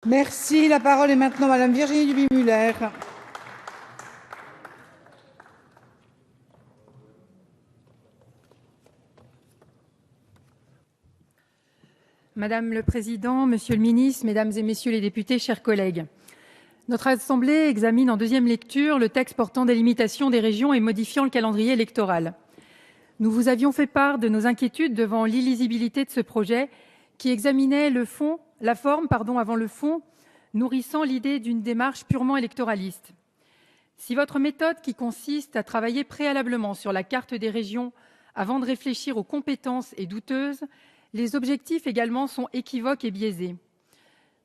Merci. La parole est maintenant à Madame Virginie Duby-Muller. Madame le Président, Monsieur le Ministre, Mesdames et Messieurs les députés, chers collègues, notre Assemblée examine en deuxième lecture le texte portant délimitation des régions et modifiant le calendrier électoral. Nous vous avions fait part de nos inquiétudes devant l'illisibilité de ce projet qui examinait la forme avant le fond, nourrissant l'idée d'une démarche purement électoraliste. Si votre méthode qui consiste à travailler préalablement sur la carte des régions avant de réfléchir aux compétences est douteuse, les objectifs également sont équivoques et biaisés.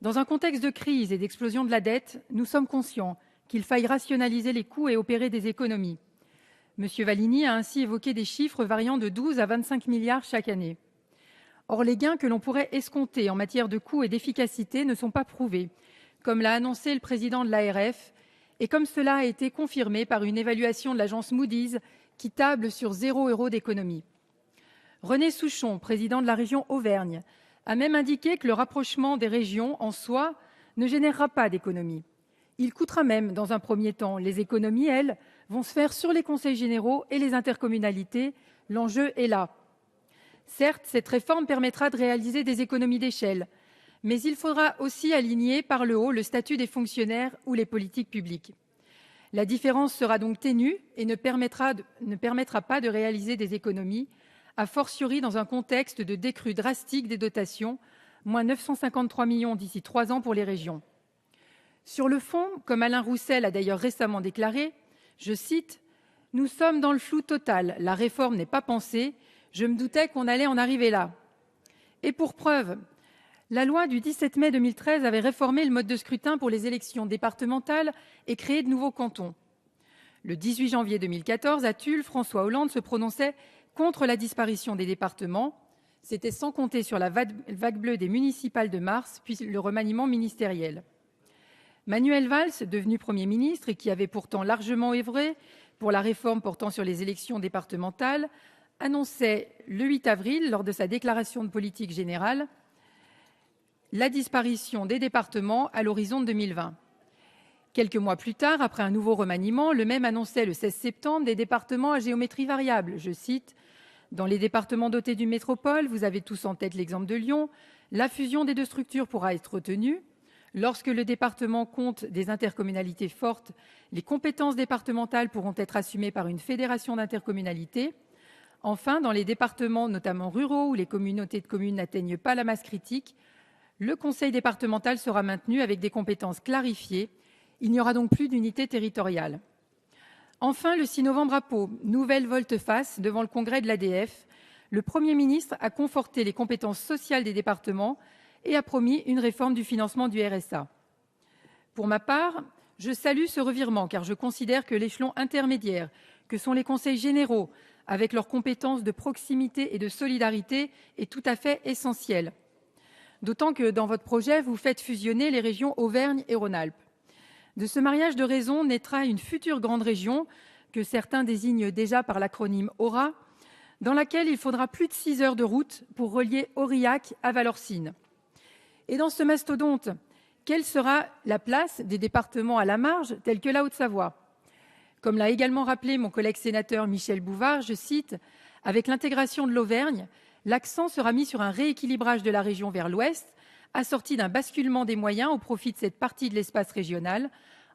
Dans un contexte de crise et d'explosion de la dette, nous sommes conscients qu'il faille rationaliser les coûts et opérer des économies. M. Vallini a ainsi évoqué des chiffres variant de 12 à 25 milliards chaque année. Or, les gains que l'on pourrait escompter en matière de coûts et d'efficacité ne sont pas prouvés, comme l'a annoncé le président de l'ARF, et comme cela a été confirmé par une évaluation de l'agence Moody's qui table sur 0 € d'économie. René Souchon, président de la région Auvergne, a même indiqué que le rapprochement des régions en soi ne générera pas d'économies. Il coûtera même, dans un premier temps. Les économies, elles, vont se faire sur les conseils généraux et les intercommunalités. L'enjeu est là. Certes, cette réforme permettra de réaliser des économies d'échelle, mais il faudra aussi aligner par le haut le statut des fonctionnaires ou les politiques publiques. La différence sera donc ténue et ne permettra pas de réaliser des économies, a fortiori dans un contexte de décrue drastique des dotations, moins 953 millions d'ici 3 ans pour les régions. Sur le fond, comme Alain Roussel a d'ailleurs récemment déclaré, je cite, « Nous sommes dans le flou total, la réforme n'est pas pensée, je me doutais qu'on allait en arriver là. » Et pour preuve, la loi du 17 mai 2013 avait réformé le mode de scrutin pour les élections départementales et créé de nouveaux cantons. Le 18 janvier 2014, à Tulle, François Hollande se prononçait contre la disparition des départements. C'était sans compter sur la vague bleue des municipales de mars, puis le remaniement ministériel. Manuel Valls, devenu Premier ministre et qui avait pourtant largement œuvré pour la réforme portant sur les élections départementales, annonçait le 8 avril, lors de sa déclaration de politique générale, la disparition des départements à l'horizon de 2020. Quelques mois plus tard, après un nouveau remaniement, le même annonçait le 16 septembre des départements à géométrie variable. Je cite, « Dans les départements dotés d'une métropole, vous avez tous en tête l'exemple de Lyon, la fusion des deux structures pourra être retenue. Lorsque le département compte des intercommunalités fortes, les compétences départementales pourront être assumées par une fédération d'intercommunalités. Enfin, dans les départements, notamment ruraux, où les communautés de communes n'atteignent pas la masse critique, le conseil départemental sera maintenu avec des compétences clarifiées. Il n'y aura donc plus d'unité territoriale. » Enfin, le 6 novembre à Pau, nouvelle volte-face devant le congrès de l'ADF, le Premier ministre a conforté les compétences sociales des départements et a promis une réforme du financement du RSA. Pour ma part, je salue ce revirement car je considère que l'échelon intermédiaire, que sont les conseils généraux, avec leurs compétences de proximité et de solidarité, est tout à fait essentiel. D'autant que dans votre projet, vous faites fusionner les régions Auvergne et Rhône-Alpes. De ce mariage de raisons naîtra une future grande région, que certains désignent déjà par l'acronyme AURA, dans laquelle il faudra plus de 6 heures de route pour relier Aurillac à Valorcine. Et dans ce mastodonte, quelle sera la place des départements à la marge, tels que la Haute-Savoie ? Comme l'a également rappelé mon collègue sénateur Michel Bouvard, je cite, « Avec l'intégration de l'Auvergne, l'accent sera mis sur un rééquilibrage de la région vers l'ouest, assorti d'un basculement des moyens au profit de cette partie de l'espace régional,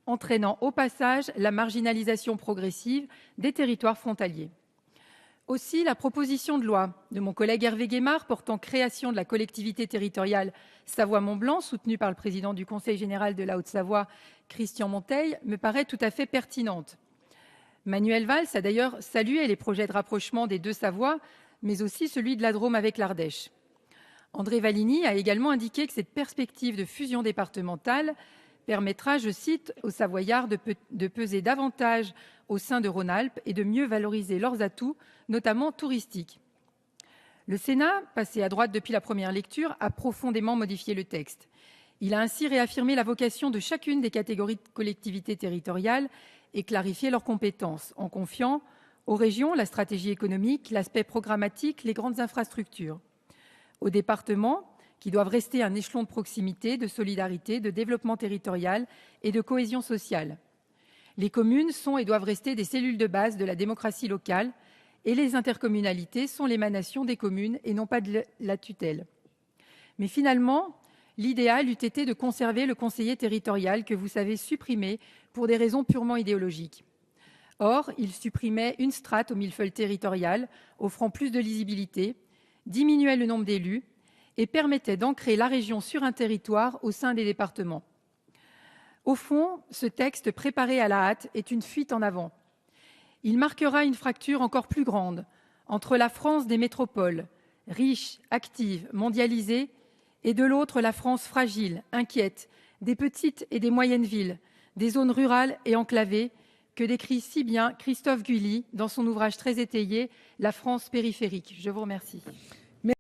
entraînant au passage la marginalisation progressive des territoires frontaliers. » Aussi, la proposition de loi de mon collègue Hervé Guémard portant création de la collectivité territoriale Savoie-Mont-Blanc, soutenue par le président du Conseil général de la Haute-Savoie, Christian Monteil, me paraît tout à fait pertinente. Manuel Valls a d'ailleurs salué les projets de rapprochement des deux Savoies, mais aussi celui de la Drôme avec l'Ardèche. André Vallini a également indiqué que cette perspective de fusion départementale permettra, je cite, aux Savoyards de peser davantage au sein de Rhône-Alpes et de mieux valoriser leurs atouts, notamment touristiques. Le Sénat, passé à droite depuis la première lecture, a profondément modifié le texte. Il a ainsi réaffirmé la vocation de chacune des catégories de collectivités territoriales et clarifié leurs compétences, en confiant aux régions la stratégie économique, l'aspect programmatique, les grandes infrastructures. Aux départements, qui doivent rester un échelon de proximité, de solidarité, de développement territorial et de cohésion sociale. Les communes sont et doivent rester des cellules de base de la démocratie locale et les intercommunalités sont l'émanation des communes et non pas de la tutelle. Mais finalement, l'idéal eût été de conserver le conseiller territorial que vous savez supprimer pour des raisons purement idéologiques. Or, il supprimait une strate au millefeuille territorial, offrant plus de lisibilité, diminuait le nombre d'élus et permettait d'ancrer la région sur un territoire au sein des départements. Au fond, ce texte préparé à la hâte est une fuite en avant. Il marquera une fracture encore plus grande entre la France des métropoles, riche, active, mondialisée, et de l'autre la France fragile, inquiète, des petites et des moyennes villes, des zones rurales et enclavées, que décrit si bien Christophe Guilly dans son ouvrage très étayé « La France périphérique ». Je vous remercie.